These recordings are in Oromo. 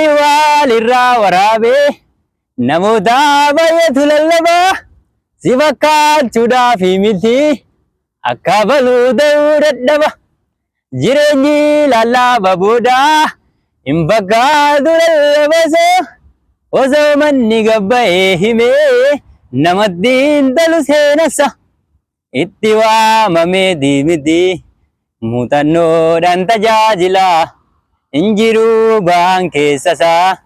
walirraa waraabee namoota baay'eetu lallabaa si fakkaachuudhaaf miti akka baluu ta'uu dadhaba jireenyi lallaafaa booda hin fakkaatu lallabasoo osoo manni gabba'ee himee namatti hin tolu seenessa itti waamamee miti muuxannoodhaan tajaajila hin jiru ba'aan keessasaa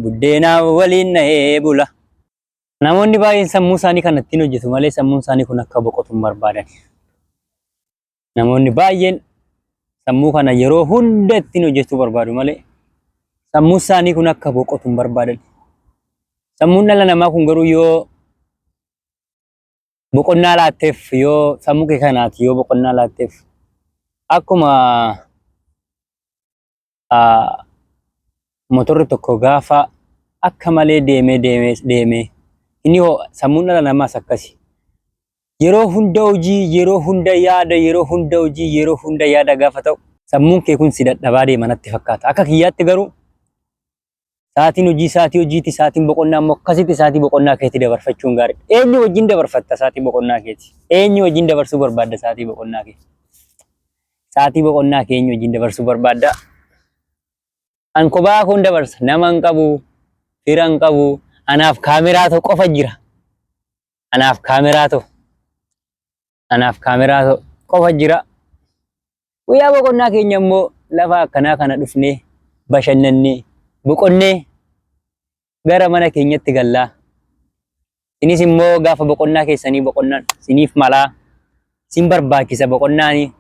buddeenaaf waliin na'ee bula. Namoonni baay'een sammuu isaanii kan ittiin hojjetu malee sammuun isaanii kun akka boqotu hin barbaadan. Namoonni baay'een sammuu kana yeroo hunda ittiin hojjechuu barbaadu malee sammuu isaanii kun akka boqotu hin barbaadan. Sammuun dhala namaa kun garuu yoo boqonnaa laatteef yoo sammuu kee kanaati yoo boqonnaa laatteef akkuma motorri tokko gaafa akka malee deemee inni sammuun dhala namaas akkasi. Yeroo hunda hojii, yeroo hunda yaada, yeroo hunda hojii, yeroo hunda yaada gaafa ta'u sammuun kee kun si dadhabaa deema natti fakkaata. Akka kiyyaatti garuu sa'aatiin hojii, sa'aatii hojiiti, sa'aatiin boqonnaa immoo akkasitti sa'aatii boqonnaa keetti dabarfachuun gaariidha. Eenyu wajjin dabarfatta sa'aatii boqonnaa keeti? Eenyu wajjin dabarsuu barbaadda sa'aatii boqonnaa kee? Sa'aatii boqonnaa kee eenyu wajjin dabarsuu barbaadda? An kophaa kun dabarsa. Nama hin qabu, fira hin qabu. Anaaf kaameraa ta'u qofa jira. Anaaf kaameraa ta'u qofa jira. Guyyaa boqonnaa keenya immoo lafa akkanaa kana dhufnee bashannannee boqonnee gara mana keenyatti gallaa. Inis immoo gaafa boqonnaa keessanii boqonnaan isiniif malaa, isin barbaachisa boqonnaani.